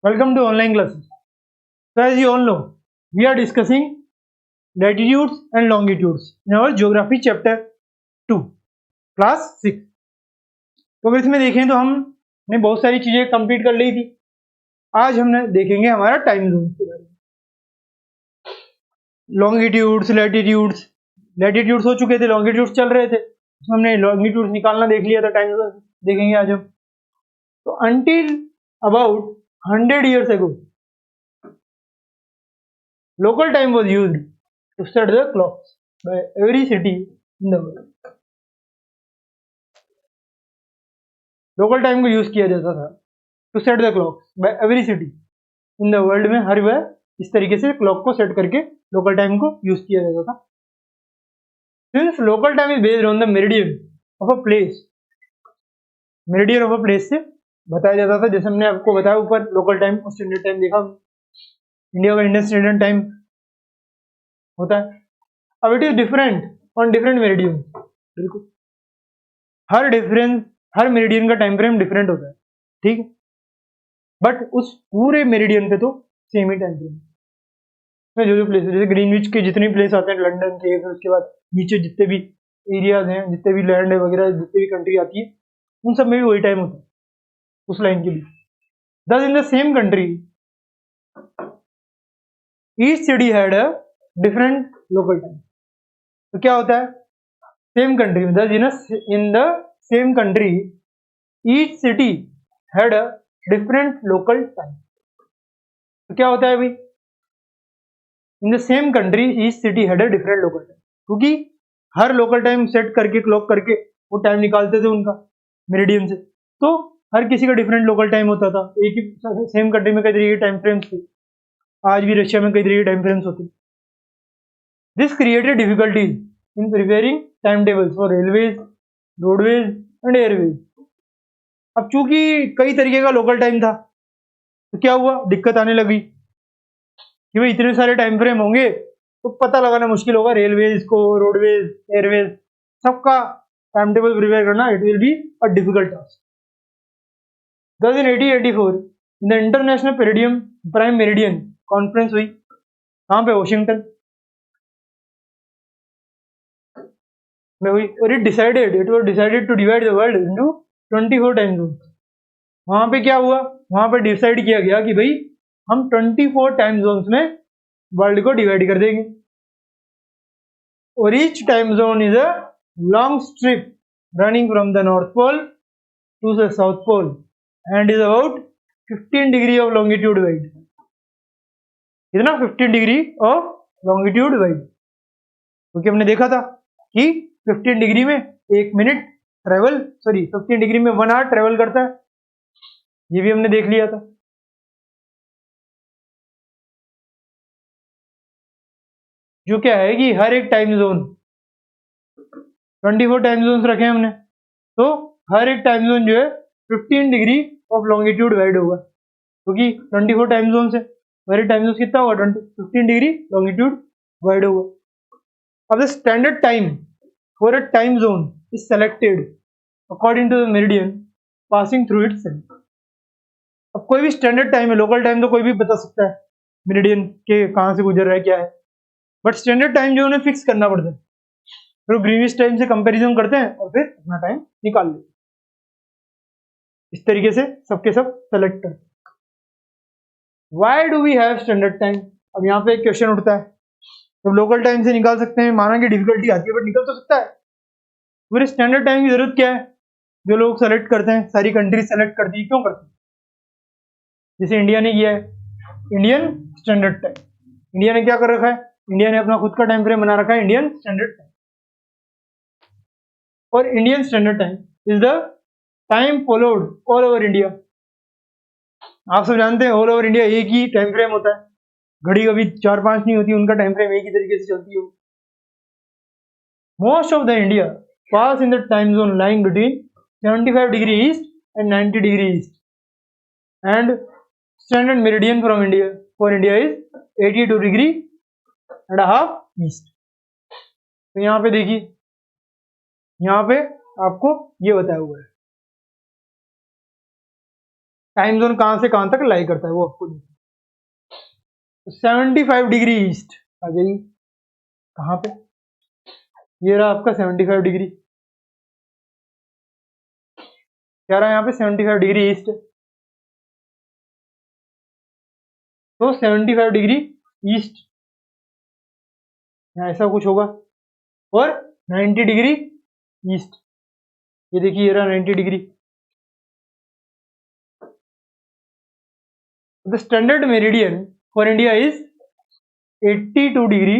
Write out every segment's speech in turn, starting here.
Welcome to online classes. So as you all know, we are discussing latitudes and longitudes in our geography chapter 2, class 6. तो अगर इसमें देखें तो हमने बहुत सारी चीजें कंप्लीट कर ली थी. आज हमने देखेंगे हमारा टाइम जोन के बारे में. Longitudes, latitudes. लैटिट्यूड्स हो चुके थे, लॉन्गिट्यूड्स चल रहे थे, उसमें हमने लॉन्गिट्यूड्स निकालना देख लिया था. टाइम जोन देखेंगे आज हम. तो until about 100 years ago, local time was used to set the clocks by every city in the world. Local time को यूज किया जाता था to set the clocks by every city in the world में. हर वह इस तरीके से क्लॉक को सेट करके लोकल टाइम को यूज किया जाता था. Since local time is based on the meridian of a place, meridian of a place से बताया जाता था. जैसे हमने आपको बताया ऊपर, लोकल टाइम और स्टैंडर्ड टाइम देखा. इंडिया का इंडियन स्टैंडर्ड टाइम होता है. अब it is different on different meridian. बिल्कुल हर मेरिडियन का टाइम फ्रेम डिफरेंट होता है, ठीक है. बट उस पूरे मेरिडियन पे तो सेम ही टाइम फ्रेम. जो प्लेस, जैसे ग्रीनविच के जितने प्लेस आते हैं, लंदन के, फिर उसके बाद नीचे जितने भी एरियाज हैं, जितने भी लैंड है वगैरह, जितने भी कंट्री आती है, उन सब में भी वही टाइम होता है उस लाइन के लिए. दस in the same country each city had a different local time. तो क्या होता है, सेम कंट्री में, दस in the same country each city had a different local time. तो क्या होता है भाई, in the same country each city had a different local time. क्योंकि हर लोकल टाइम सेट करके, क्लॉक करके वो टाइम निकालते थे उनका मेरिडियन से. तो हर किसी का डिफरेंट लोकल टाइम होता था. एक ही सेम कंट्री में कई तरीके के टाइम फ्रेम्स थे. आज भी रशिया में कई तरीके के टाइम फ्रेम्स होते हैं. This created difficulties in preparing time tables for railways, roadways and Airways. अब चूंकि कई तरीके का लोकल टाइम था, तो क्या हुआ, दिक्कत आने लगी कि भाई इतने सारे टाइम फ्रेम होंगे तो पता लगाना मुश्किल होगा. रेलवेज को, रोडवेज, एयरवेज, सबका टाइम टेबल प्रिपेयर करना, it will be a difficult task. Thus in 1884 in the international prime meridian conference हुई. कहाँ पे, वॉशिंगटन में हुई. और it was decided to divide the world into 24 time zone. वहां पे क्या हुआ, वहां पे डिसाइड किया गया कि भाई हम 24 टाइम जोन्स में वर्ल्ड को डिवाइड कर देंगे. और each time zone is a long strip running from the north pole to the south pole and is about 15 degree of longitude wide. कितना, 15 डिग्री ऑफ लॉन्गिट्यूड वाइड. क्योंकि हमने देखा था कि 15 डिग्री में 1 मिनट ट्रेवल, 15 डिग्री में 1 our travel करता है. ये भी हमने देख लिया था. जो क्या है कि हर एक टाइम जोन, 24 टाइम जोन रखे हैं हमने, तो हर एक टाइम जोन जो है 15 डिग्री ऑफ लॉन्गिट्यूड वाइड होगा. क्योंकि 24 टाइम जोन से हर एक टाइम जोन कितना होगा, 15 डिग्री लॉन्गिट्यूड वाइड होगा. अब the standard time for a time zone is selected according to the meridian passing through its centre. अब कोई भी स्टैंडर्ड टाइम है, लोकल टाइम तो कोई भी बता सकता है मेरिडियन के कहाँ से गुजर रहा है, क्या है. बट स्टैंडर्ड टाइम जो उन्हें फिक्स करना पड़ता है, फिर ग्रीनविच टाइम से कंपैरिजन करते हैं और फिर अपना टाइम निकाल लेते हैं. इस तरीके से सबके सब सेलेक्ट करते हैं. Why do we have standard time. अब यहाँ पे एक क्वेश्चन उठता है, तो लोकल टाइम से निकाल सकते हैं, माना कि डिफिकल्टी आती है बट निकल तो सकता है. फिर स्टैंडर्ड टाइम की जरूरत क्या है, जो लोग सेलेक्ट करते हैं, सारी कंट्री सेलेक्ट करती है, क्यों करती है. जैसे इंडिया ने किया है, इंडियन स्टैंडर्ड टाइम. इंडिया ने क्या कर रखा है, इंडिया ने अपना खुद का टाइम फ्रेम बना रखा है, इंडियन स्टैंडर्ड टाइम. और Indian standard time is the time followed all over India. आप सब जानते हैं ऑल ओवर इंडिया एक ही टाइम फ्रेम होता है. घड़ी कभी 4-5 नहीं होती, उनका टाइम फ्रेम एक ही तरीके से चलती हो. Most of the India pass in the time zone lying between 75 degree east and 90 degree east. And standard meridian from India for India is 82 degree and half east. तो यहाँ पे देखिए, यहाँ पे आपको ये बताया हुआ है. टाइम जोन कहाँ से कहाँ तक लाई करता है वो आपको देखो। 75 डिग्री ईस्ट आ जाइए, कहाँ पे, ये रहा आपका 75 डिग्री, क्या रहा यहाँ पे 75 डिग्री ईस्ट, तो 75 डिग्री ईस्ट ऐसा कुछ होगा, और 90 डिग्री ईस्ट, ये देखिए ये रहा 90 degree. The standard meridian for India is 82 degree,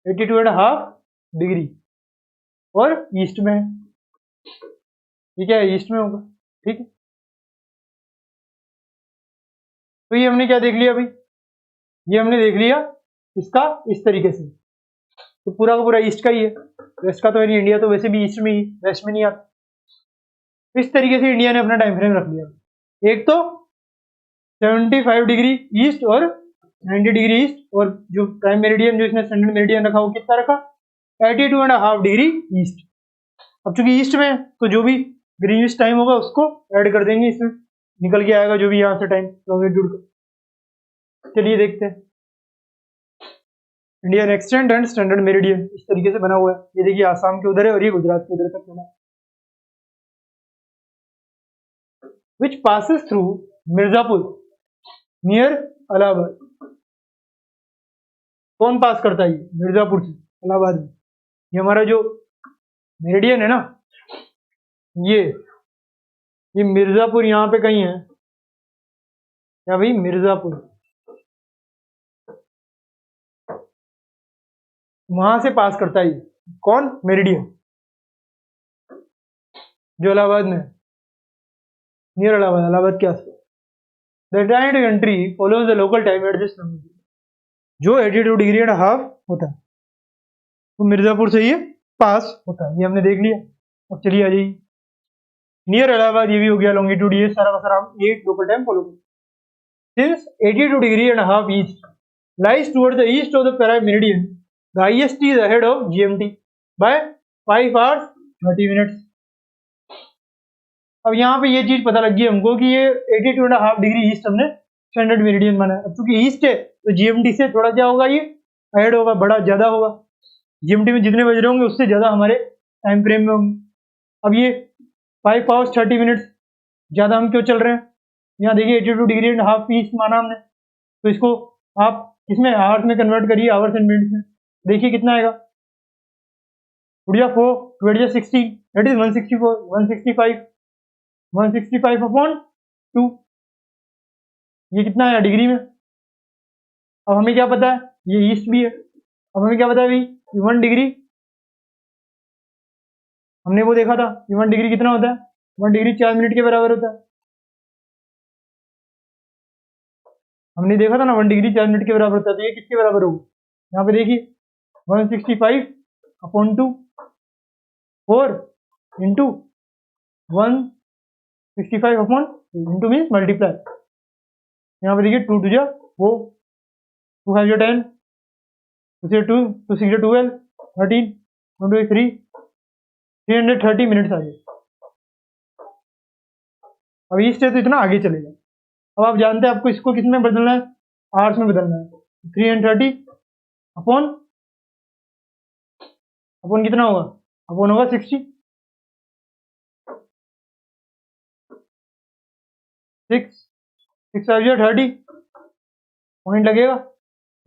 82.5 degree, और ईस्ट में है, ये क्या है, ईस्ट में होगा, ठीक है। तो ये हमने क्या देख लिया भाई, ये हमने देख लिया इसका इस तरीके से, तो पूरा का पूरा ईस्ट का ही है, वेस्ट का तो है नहीं, इंडिया तो वैसे भी ईस्ट में ही, वेस्ट में नहीं आता। इस तरीके से इंडिया ने अपना टाइम फ्रेम रख लिया, एक तो 75 डिग्री ईस्ट और 90 डिग्री ईस्ट, और जो प्राइम मेरिडियन जो इसने स्टैंडर्ड मेरिडियन रखा वो कितना रखा, 82.5 डिग्री ईस्ट। अब चूंकि ईस्ट में तो जो भी ग्रीनिश टाइम होगा उसको ऐड कर देंगे, इसमें निकल के आएगा जो भी यहाँ से टाइम लॉन्गिट्यूड का। चलिए देखते हैं Indian extent and standard meridian इस तरीके से बना हुआ है, ये देखिए आसाम के उधर है और ये गुजरात के उधर तक बना है, which passes through Mirzapur near Allahabad. कौन पास करता है, मिर्जापुर से इलाहाबाद में, ये हमारा जो मेरिडियन है ना, ये मिर्जापुर यहाँ पे कहीं है क्या भाई, मिर्जापुर वहां से पास करता है, कौन, मेरिडियन जो इलाहाबाद में, नियर इलाहाबाद, इलाहाबाद के आसपास। The entire country follows the local time at this जो 82 डिग्री एंड हाफ होता है, तो मिर्जापुर से ये पास होता है, ये हमने देख लिया। अब चलिए आ जाइए नियर इलाहाबाद, ये भी हो गया लॉन्गिट्यूड, ये सारा का सारा ये लोकल टाइम फॉलो करते। Since 82 degree and half east lies towards the east of the Parallel Meridian, the IST is ahead of GMT by 5 hours 30 minutes। अब यहाँ पे ये चीज पता लग गई हमको कि ये 82.5 डिग्री ईस्ट हमने स्टैंडर्ड मेरिडियन माना है। अब चूंकि ईस्ट है तो जीएमटी से थोड़ा क्या होगा, ये अहेड होगा, बड़ा ज्यादा होगा, जीएमटी में जितने बज रहे होंगे उससे ज्यादा हमारे टाइम फ्रेम में होंगे। अब ये 5 hours 30 minutes ज्यादा हम क्यों चल रहे हैं, यहाँ देखिए 82 डिग्री एंड हाफ ईस्ट माना हमने, तो इसको आप इसमें आवर्स में कन्वर्ट करिए, आवर्स एंड मिनट्स में, देखिए कितना आएगा, उड़िया 4 2 16 दैट इज 164 165 अपॉन 2, ये कितना आया डिग्री में। अब हमें क्या पता है, ये ईस्ट भी है, अब हमें क्या पता है भाई, 1 डिग्री हमने वो देखा था, 1 डिग्री कितना होता है, 1 डिग्री 4 मिनट के बराबर होता है, हमने देखा था ना 1 डिग्री 4 मिनट के बराबर होता है, तो ये किसके बराबर होगा, यहाँ पे देखिए 165 upon 2 4 into 165 upon into means multiply, यहाँ पे देखिए 2 2 जा 4 2 5 10 2 6 2 2 6 12 13 1 2 3 330 मिनट्स आ गए। अब ईस्ट है तो इतना आगे चलेगा। अब आप जानते हैं आपको इसको किस में बदलना है, आवर्स में बदलना है, 330 अपॉन अपॉन कितना होगा, अपॉन होगा 60 6 5 30 पॉइंट लगेगा,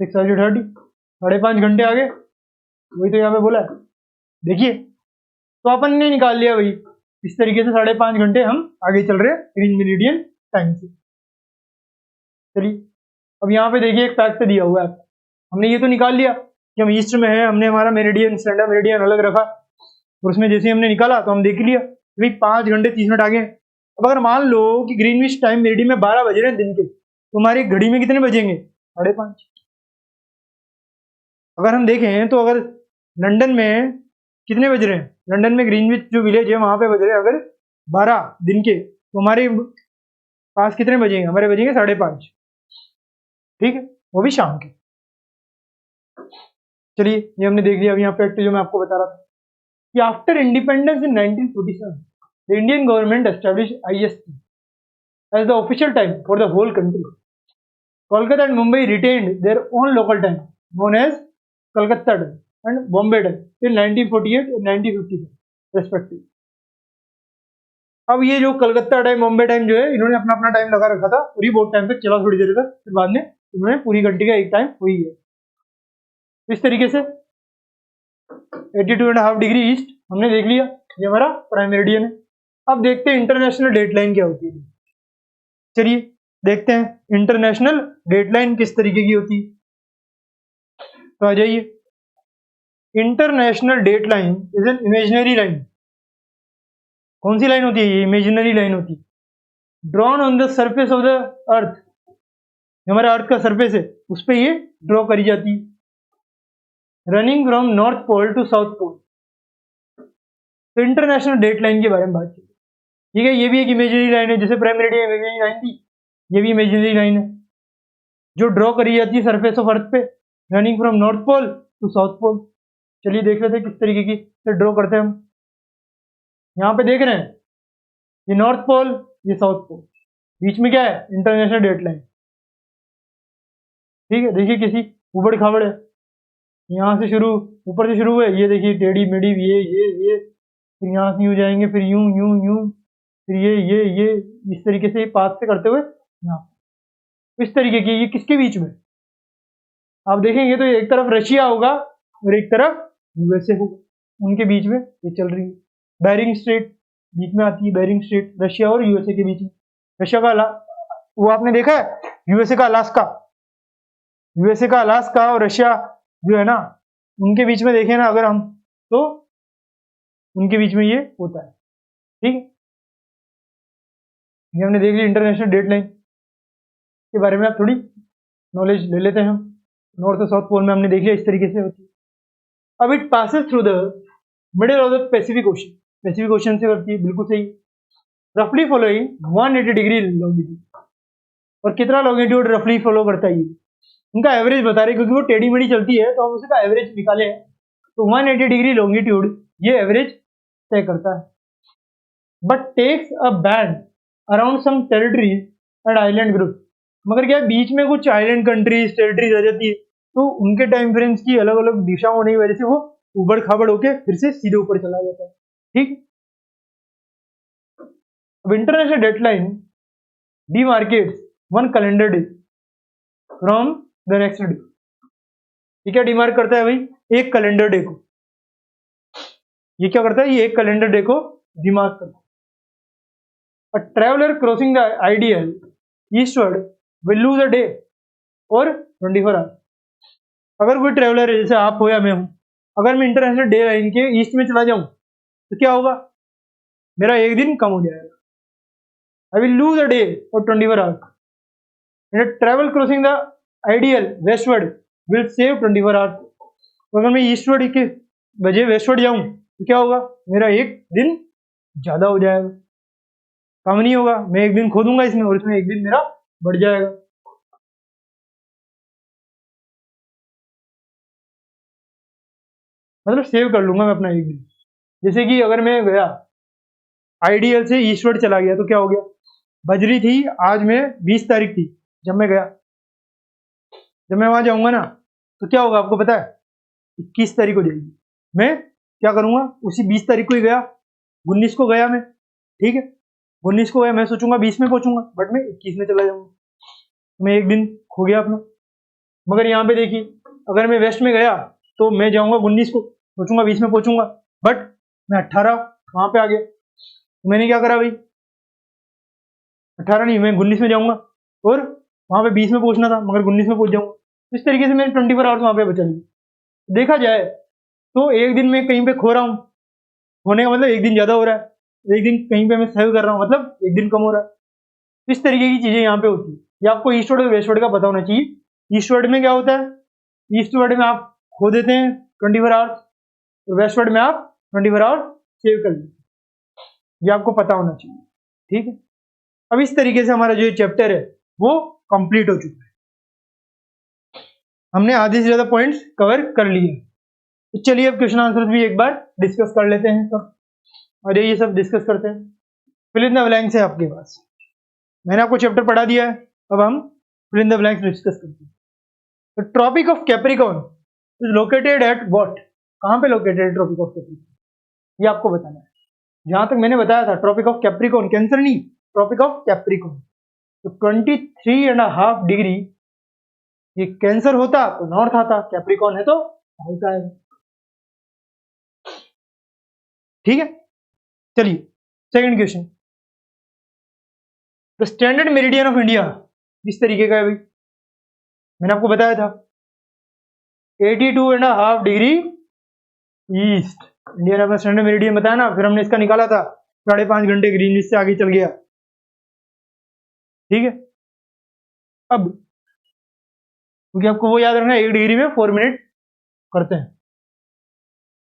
6 5 30 5.5 घंटे आगे, वही तो यहाँ पे बोला है देखिए। तो अपन ने निकाल लिया भाई, इस तरीके से 5.5 घंटे हम आगे चल रहे हैं ग्रीन मेरिडियन टाइम से। चलिए अब यहाँ पे देखिए एक फैक्ट दिया हुआ है, हमने ये तो निकाल लिया कि हम ईस्ट में है, हमने हमारा मेरिडियन स्टैंडर्ड मेरिडियन अलग रखा, और उसमें जैसे हमने निकाला तो हम देख लिया भाई 5 घंटे 30 मिनट आगे। अब अगर मान लो कि ग्रीनविच टाइम मेरिडियन में 12 बज रहे हैं दिन के, तो हमारी घड़ी में कितने बजेंगे, 5:30। अगर हम देखें तो अगर लंदन में कितने बज रहे हैं, लंदन में ग्रीनविच जो विलेज है वहां पे बज रहे हैं अगर 12 दिन के, तो हमारे पास कितने बजेंगे, हमारे बजेंगे 5:30, ठीक है, वो भी शाम के। चलिए ये हमने देख लिया। अब यहाँ फैक्ट जो मैं आपको बता रहा था कि after independence in 1947 the Indian government establish IST as the official time for the whole country. Kolkata and Mumbai retained their own local time known as Calcutta time and Bombay time till 1948 and 1957 respectively. अब ये जो Calcutta time Bombay time जो है इन्होंने अपना अपना time लगा रखा था और ये बहुत टाइम तक चला थोड़ी देर तक, फिर बाद में इन्होंने पूरी घंटे का एक टाइम हुई है। इस तरीके से 82.5 डिग्री ईस्ट हमने देख लिया, ये हमारा प्राइम मेरिडियन है। अब देखते हैं इंटरनेशनल डेटलाइन क्या होती है। चलिए देखते हैं इंटरनेशनल डेटलाइन किस तरीके की होती है। तो आ जाइए, international dateline is an imaginary line. कौन सी लाइन होती है? ये इमेजिनरी लाइन होती है, drawn on the surface of the earth. हमारा अर्थ का सरफेस है उस पर ये ड्रॉ करी जाती है, running from north pole to south pole. तो इंटरनेशनल डेटलाइन के बारे में बात की, ठीक है। ये भी एक इमेजिनरी लाइन है, जैसे प्राइम मेरिडियन इमेजिनरी लाइन थी, ये भी इमेजिनरी लाइन है जो ड्रॉ करी जाती है सरफेस ऑफ अर्थ पे, running from north pole to south pole. चलिए देख लेते हैं किस तरीके की से ड्रॉ करते हैं हम। यहाँ पे देख रहे हैं ये नॉर्थ पोल, ये साउथ पोल, बीच में क्या है? इंटरनेशनल डेटलाइन, ठीक है। देखिए किसी उबड़ खाबड़ है, यहाँ से शुरू, ऊपर से शुरू हुए, ये देखिए टेढ़ी मेढ़ी, ये फिर यहाँ से यूं जाएंगे, फिर यूं यूं यूं, फिर ये इस तरीके से पाथ से करते हुए यहाँ इस तरीके की। ये किसके बीच में? आप देखेंगे तो एक तरफ रशिया होगा और एक तरफ यूएसए होगा, उनके बीच में ये चल रही है। बेरिंग स्ट्रेट बीच में आती है, बेरिंग स्ट्रेट रशिया और यूएसए के बीच में। रशिया का वो आपने देखा है, यूएसए का अलास्का और रशिया जो है ना, उनके बीच में देखें ना अगर हम, तो उनके बीच में ये होता है, ठीक है। ये हमने देख लिया इंटरनेशनल डेटलाइन के बारे में। आप थोड़ी नॉलेज ले लेते हैं हम। नॉर्थ और साउथ पोल में हमने देख लिया इस तरीके से होती है। अब it passes through the middle of the Pacific ocean, Pacific ocean से करती है, बिल्कुल सही। रफली फॉलोइंग 180 डिग्री लॉन्गिट्यूड, और कितना लॉन्गिट्यूड रफली फॉलो करता है ये, उनका एवरेज बता रहे, क्योंकि वो टेढ़ी मेढ़ी चलती है तो हम उसका एवरेज निकाले हैं। तो 180 डिग्री लॉन्गिट्यूड ये एवरेज तय करता है, but takes a band around some territories and island group. मगर क्या बीच में कुछ आइलैंड कंट्रीज, टेरिटरीज आ जाती है, तो उनके टाइम फ्रेम्स की अलग अलग दिशा होने की वजह से वो उबड़ खाबड़ होके फिर से सीधे ऊपर चला जाता है, ठीक। अब international dateline demarcates one calendar day from the next day. ये क्या डिमार्क करता है भाई? एक कैलेंडर डे को। ये क्या करता है? ये एक कैलेंडर डे को डिमार्क करता है। अ traveller crossing the ideal eastward will lose a day और 24 आवर्स। अगर कोई ट्रेवलर है, जैसे आप हो या मैं हूं, अगर मैं इंटरनेशनल डे लाइन के ईस्ट में चला जाऊं तो क्या होगा? मेरा एक दिन कम हो जाएगा। I will lose a day और 24 hours. Travel crossing the ideal westward will save 24 hours. अगर मैं ईस्टवर्ड के बजाय वेस्टवर्ड जाऊं तो क्या होगा? मेरा एक दिन ज्यादा हो जाएगा, कम नहीं होगा। मैं एक दिन खो दूंगा इसमें और इसमें एक दिन मेरा बढ़ जाएगा। मतलब सेव कर लूंगा मैं अपना एक दिन। जैसे कि अगर मैं गया आइडियल से ईस्टवर्ड चला गया तो क्या हो गया? बजरी थी आज में 20 तारीख थी जब मैं गया, जब मैं वहां जाऊंगा ना तो क्या होगा आपको पता है? 21 तारीख हो जाएगी। मैं क्या करूंगा? उसी 20 तारीख को ही गया, 19 को गया मैं, ठीक है, 19 को गया, मैं सोचूंगा 20 में पहुंचूंगा, बट मैं 21 में चला जाऊंगा, मैं एक दिन खो गया अपना। मगर यहाँ पे देखिए, अगर मैं वेस्ट में गया तो मैं जाऊंगा 19 को, सोचूंगा 20 में पहुंचूंगा, बट मैं 18 वहां पे आ गया। तो मैंने क्या करा भाई? 18 नहीं, मैं 19 में जाऊंगा और वहां पे 20 में पहुंचना था, मगर 19 में पहुंच जाऊंगा। इस तरीके से मैंने 24 आवर्स वहां पे बचा लिए। देखा जाए तो एक दिन में कहीं पे खो रहा हूँ, होने का मतलब एक दिन ज्यादा हो रहा है, एक दिन कहीं पे मैं सेव कर रहा हूँ, मतलब एक दिन कम हो रहा है। इस तरीके की चीजें यहाँ पे होती है। ये आपको ईस्टवर्ड और वेस्टवर्ड का पता होना चाहिए। ईस्टवर्ड में क्या होता है? ईस्टवर्ड में आप खो देते हैं 24 आवर्स, और वेस्टवर्ड में आप 24 आवर्स सेव कर लेते हैं। ये आपको पता होना चाहिए, ठीक है। अब इस तरीके से हमारा जो चैप्टर है वो कंप्लीट हो चुका है। हमने आधे से ज्यादा पॉइंट्स कवर कर लिए। तो चलिए अब क्वेश्चन आंसर भी एक बार डिस्कस कर लेते हैं। तो और ये सब डिस्कस करते हैं। फिल इन द ब्लैंक्स है आपके पास। मैंने आपको चैप्टर पढ़ा दिया है, अब हम fill in the blanks discuss करते हैं। तो tropic of Capricorn is located at what, कहाँ पे लोकेटेड है ट्रॉपिक ऑफ कैप्रिकॉर्न, ये आपको बताना है। जहां तक मैंने बताया था ट्रॉपिक ऑफ कैप्रिकॉर्न, कैंसर नहीं, ट्रॉपिक ऑफ कैप्रिकॉर्न। तो 23.5 डिग्री ये कैंसर होता तो नॉर्थ आता, कैप्रिकॉर्न है तो साउथ आएगा। ठीक है, चलिए second question. The standard meridian of India किस तरीके का है भाई, मैंने आपको बताया था 82.5 डिग्री ईस्ट। इंडिया ने अपना स्टैंडर्ड मेरिडियन बताया ना, फिर हमने इसका निकाला था 5.5 घंटे ग्रीनविच से आगे चल गया। ठीक है, अब क्योंकि आपको वो याद रखना है 1 डिग्री में 4 मिनट करते हैं,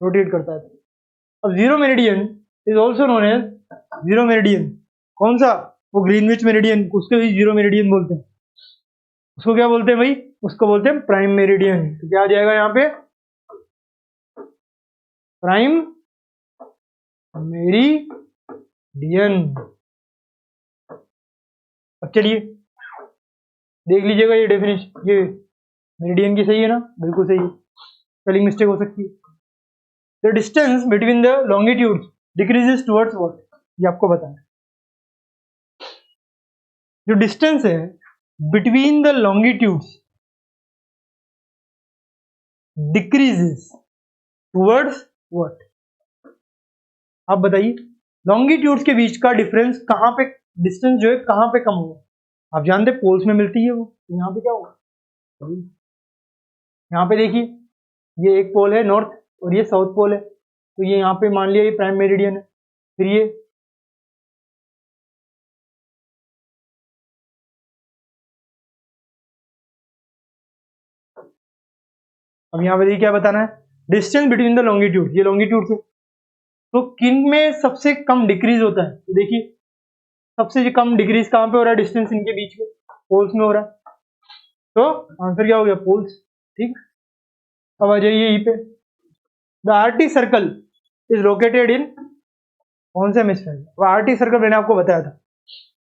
रोटेट करता है। अब zero meridian is also known as zero meridian, कौन सा, वो ग्रीनविच मेरिडियन, उसको भी जीरो मेरिडियन बोलते हैं। उसको क्या बोलते हैं भाई, उसको बोलते हैं प्राइम मेरिडियन। तो क्या आ जाएगा यहाँ पे, प्राइम मेरिडियन। अब चलिए देख लीजिएगा ये डेफिनेशन, ये मेरिडियन की सही है ना, बिल्कुल सही है, स्पेलिंग मिस्टेक हो सकती है। The distance between the longitude decreases towards what, ये आपको बताना है। जो डिस्टेंस है between the longitudes decreases towards what, आप बताइए लॉन्गिट्यूड्स के बीच का डिफरेंस कहां पे, डिस्टेंस जो है कहां पे कम होगा, आप जानते हैं पोल्स में मिलती है वो, यहाँ पे क्या होगा, यहाँ पे देखिए ये एक पोल है नॉर्थ और ये साउथ पोल है, तो ये यहाँ पे मान लिया ये प्राइम मेरिडियन है। फिर ये अब यहाँ पे देखिए क्या बताना है, डिस्टेंस बिटवीन द लॉन्गिट्यूड, ये लॉन्गिट्यूड से, तो किन में सबसे कम डिक्रीज होता है, तो देखिए सबसे कम डिक्रीज कहाँ पे हो रहा है, डिस्टेंस इनके बीच में पोल्स में हो रहा है, तो आंसर क्या हो गया, पोल्स। ठीक, अब आ जाइए यहीं पे, the Arctic circle is located इन कौन से हेमिस्फीयर, वो आर्टिक सर्कल मैंने आपको बताया था,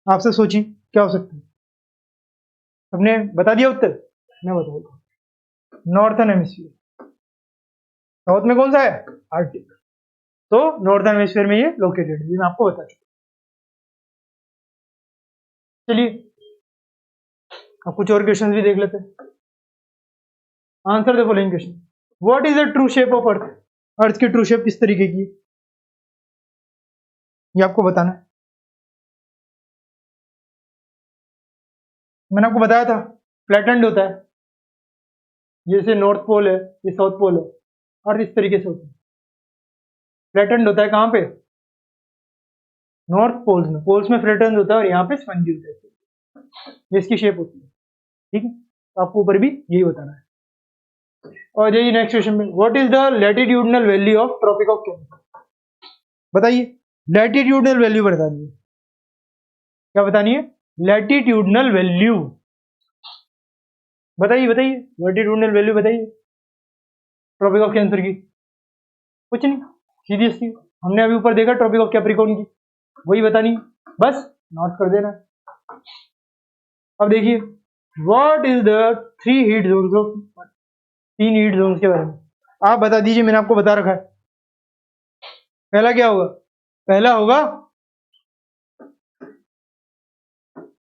आपसे सोचिए क्या हो सकता है, सबने बता दिया उत्तर, मैं बताऊंगा नॉर्थन हेमिस्फीयर, साउथ में कौन सा है आर्टिक, तो नॉर्थन हेमिस्फीयर में ये लोकेटेड है, ये मैं आपको बता चुका। चलिए अब कुछ और क्वेश्चन भी देख लेते हैं। Answer the following question, what is the true shape of earth, earth की ट्रू शेप किस तरीके की, ये आपको बताना है। मैंने आपको बताया था फ्लैटेंड होता है, जैसे नॉर्थ पोल है ये साउथ पोल है, अर्थ इस तरीके से होता है, फ्लैटेंड होता है कहाँ पे, नॉर्थ पोल्स में, पोल्स में फ्लैटेंड होता है और यहाँ पे स्पंजी होता है, ये इसकी शेप होती है। ठीक है, तो आपको ऊपर भी यही बताना है। और यही नेक्स्ट क्वेश्चन में, what is the latitudinal value of tropic of cancer, बताइए लैटिट्यूडनल वैल्यू बता दीजिए, क्या बतानी है, लैटिट्यूडनल वैल्यू बताइए, बताइए लैटिट्यूडनल वैल्यू बताइए ट्रॉपिक ऑफ कैंसर की, कुछ नहीं, सीधी सी, हमने अभी ऊपर देखा ट्रॉपिक ऑफ कैप्रिकॉर्न की, वही बतानी, बस नोट कर देना। अब देखिए what is the 3 heat zones of, 3 heat zones के बारे में आप बता दीजिए, मैंने आपको बता रखा है। पहला क्या होगा, पहला होगा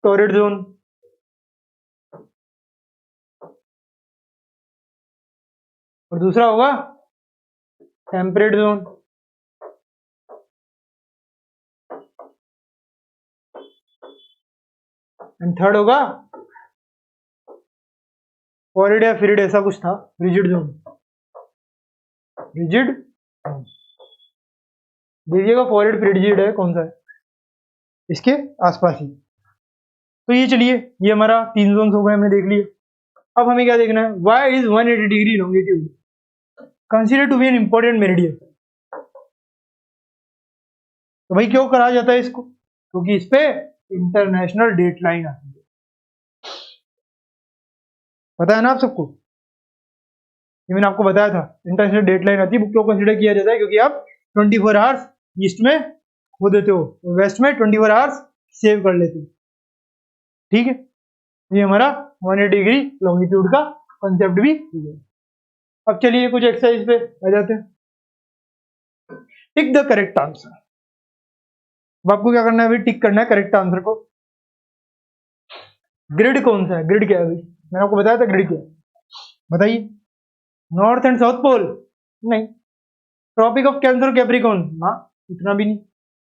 टॉरिड जोन, और दूसरा होगा टेम्परेट जोन, एंड थर्ड होगा फॉरिड या फ्रिड, ऐसा कुछ था, रिजिड जोन, रिजिड देखिएगा फॉरिड फ्रिजिड है कौन सा है, इसके आसपास ही। तो ये चलिए ये हमारा 3 जोन्स हो गए, हमने देख लिए। अब हमें क्या देखना है, why is 180 degree longitude consider to be an important meridian, तो भाई क्यों कहा जाता है इसको, क्योंकि इस पे इंटरनेशनल डेट लाइन आती है, पता है ना आप सबको, ये मैंने आपको बताया था, इंटरनेशनल डेट लाइन आती है, बुक को कंसिडर किया जाता है क्योंकि आप 24 आवर्स ईस्ट में खो देते हो, वेस्ट में 24 आवर्स सेव कर लेते हो। ठीक है, ये हमारा 180 डिग्री लॉन्गिट्यूड का कंसेप्ट भी हो गया। अब चलिए कुछ एक्सरसाइज पे आ जाते हैं। Tick the correct answer. अब आपको क्या करना है भाई, टिक करना है करेक्ट आंसर को। ग्रिड कौन सा है, ग्रिड क्या है भाई, मैंने आपको बताया था ग्रिड क्या है, बताइए। नॉर्थ एंड साउथ पोल नहीं, ट्रॉपिक ऑफ कैंसर कैप्रिकॉर्न ना, इतना भी नहीं,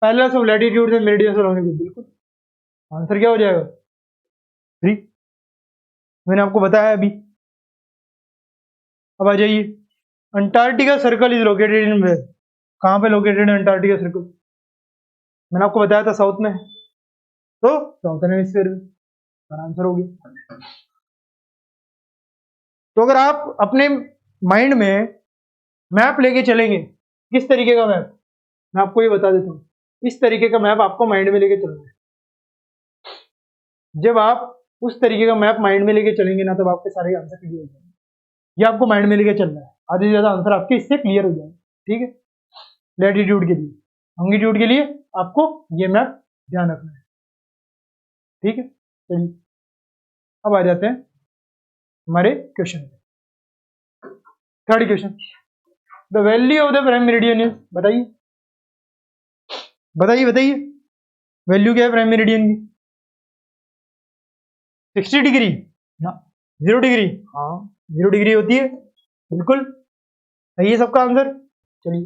parallels of latitude and meridians of longitude, बिल्कुल आंसर क्या हो जाएगा 3, मैंने आपको बताया अभी। अब आ जाइए, Antarctica circle is located in where, कहाँ पे लोकेटेड है अंटार्कटिका सर्कल, मैंने आपको बताया था साउथ में है, तो साउथर्न हेमिस्फीयर में, आंसर हो गया। तो अगर आप अपने माइंड में मैप लेके चलेंगे, किस तरीके का मैप, मैं आपको ये बता देता हूँ, इस तरीके का मैप आपको माइंड में लेके चलना है। जब आप उस तरीके का मैप माइंड में लेके चलेंगे ना, तब आपके सारे आंसर क्लियर हो जाएंगे। ये आपको माइंड में लेके चलना है, आधे से ज्यादा आंसर आपके इससे क्लियर हो जाएंगे। ठीक है, लैटिट्यूड के लिए, लॉन्गिट्यूड के लिए आपको ये मैप ध्यान रखना है। ठीक है, चलिए अब आ जाते हैं हमारे क्वेश्चन पे। Third question, the value of the prime meridian is, बताइए बताइए बताइए, वैल्यू क्या है प्राइम मेरिडियन की, 60 डिग्री ना, 0 डिग्री, हाँ 0 डिग्री होती है, बिल्कुल सही है सबका आंसर। चलिए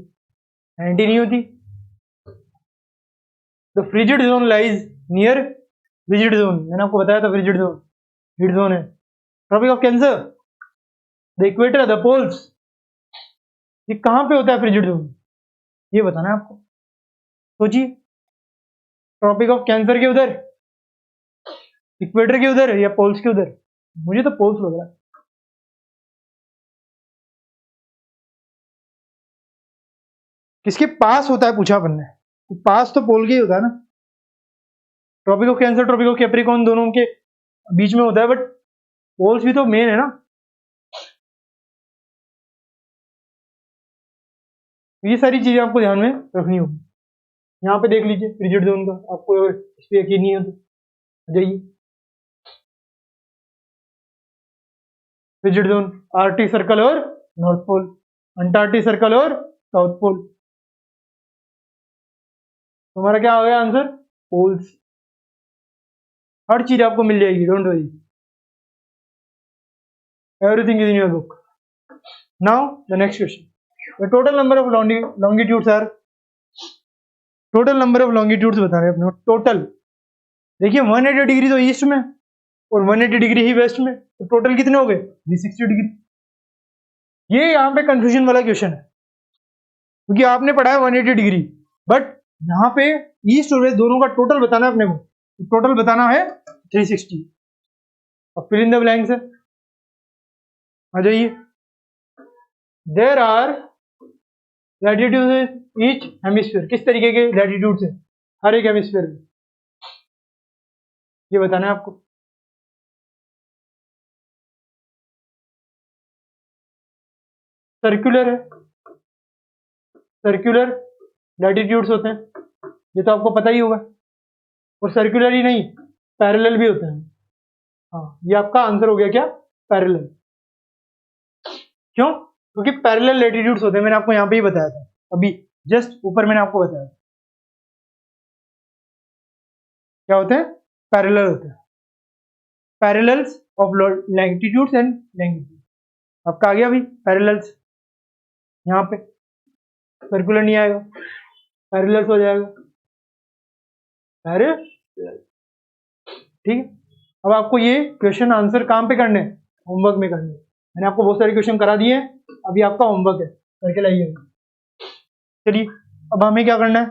90 नहीं होती। The frigid zone lies near frigid zone, मैंने आपको बताया था फ्रिजिड जोन हीट जोन है। Tropic of cancer, the equator, the poles, ये कहाँ पे होता है फ्रिजिड जोन, ये बताना है आपको। सोचिए, ट्रॉपिक ऑफ कैंसर के उधर, इक्वेटर के उधर या पोल्स के उधर, मुझे तो पोल्स लग रहा है। किसके पास होता है पूछा अपन ने, तो पास तो पोल के ही होता है ना। Tropic of cancer, tropic of capricorn दोनों के बीच में होता है, बट पोल्स भी तो मेन है ना। ये सारी चीजें आपको ध्यान में रखनी होगी। यहाँ पे देख लीजिए फ्रिजिड जोन का, आपको अगर इस पर यकीन नहीं है तो जाइए, फ्रिजिड जोन, आर्कटिक सर्कल और नॉर्थ पोल, अंटार्कटिक सर्कल और साउथ पोल, हमारा क्या हो गया आंसर, पोल्स। हर चीज आपको मिल जाएगी, don't worry, everything is in your book. Now the next question, the total number of longitudes are, total number of longitudes बता रहे हैं अपने टोटल। देखिए 180 डिग्री तो ईस्ट में और 180 डिग्री ही वेस्ट में, तो टोटल कितने हो गए 360 डिग्री। ये यहाँ पे कंफ्यूजन वाला क्वेश्चन है, क्योंकि आपने पढ़ा है 180 डिग्री, बट यहाँ पे ईस्ट और वेस्ट दोनों का टोटल बताना है अपने को, तो टोटल बताना है 360। अब फिल इन द ब्लैंक्स है, आ जाइए। There are latitude each hemisphere, किस तरीके के लैटिट्यूड है हर एक हेमिस्फीयर में, ये बताना है आपको। सर्कुलर है, सर्कुलर लैटिट्यूड्स होते हैं, ये तो आपको पता ही होगा, और सर्कुलर ही नहीं पैरेलल भी होते हैं। हाँ, ये आपका आंसर हो गया क्या, पैरेलल। क्यों, क्योंकि पैरेलल लैटिट्यूड्स होते हैं, मैंने आपको यहाँ पे ही बताया था अभी, जस्ट ऊपर मैंने आपको बताया था क्या होते हैं, पैरेलल होते हैं, parallels of latitudes and longitude, आपका आ गया भाई पैरेलल्स, यहाँ पे सर्कुलर नहीं आएगा, पैरेलल्स हो जाएगा, पैरेलल। ठीक है, अब आपको ये क्वेश्चन आंसर कहाँ पे करने हैं, होमवर्क में करने हैं। मैंने आपको बहुत सारे क्वेश्चन करा दिए हैं, अभी आपका होमवर्क है, करके लाइएगा। चलिए अब हमें क्या करना है,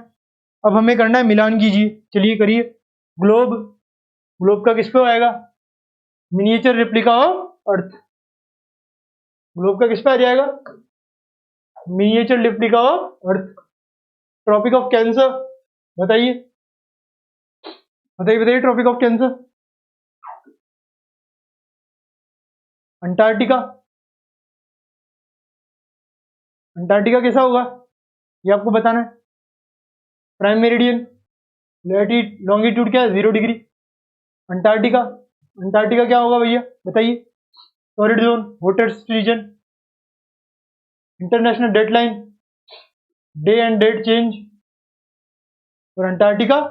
अब हमें करना है मिलान कीजिए, चलिए करिए। ग्लोब, ग्लोब का किस पे आएगा, miniature replica of earth, globe का किस पे आ जाएगा, miniature replica of earth. Tropic of cancer, बताइए बताइए बताइए, tropic of cancer, Antarctica, Antarctica कैसा होगा ये आपको बताना है। प्राइम मेरिडियन, लैटिट्यूड लॉन्गिट्यूड क्या है 0 डिग्री, अंटार्कटिका, अंटार्कटिका क्या होगा भैया बताइए? Torrid zone, hottest region, international deadline, day and date change, और अंटार्कटिका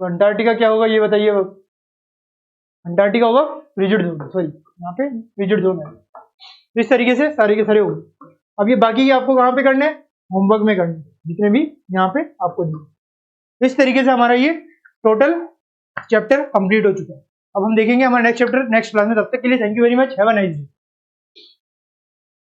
तो अंटार्कटिका क्या होगा ये बताइए? अंटार्कटिका होगा फ्रीजिड जोन, सॉरी यहाँ पे फ्रीजिड जोन है। तो इस तरीके से सारे के सारे हो गए। अब ये बाकी आपको कहाँ पे करने हैं? होमवर्क में करने, जितने भी यहाँ पे आपको दिए। तो इस तरीके से हमारा ये टोटल चैप्टर कंप्लीट हो चुका है। अब हम देखेंगे हमारा नेक्स्ट चैप्टर नेक्स्ट क्लास में। तब तक के लिए thank you very much, have a nice day.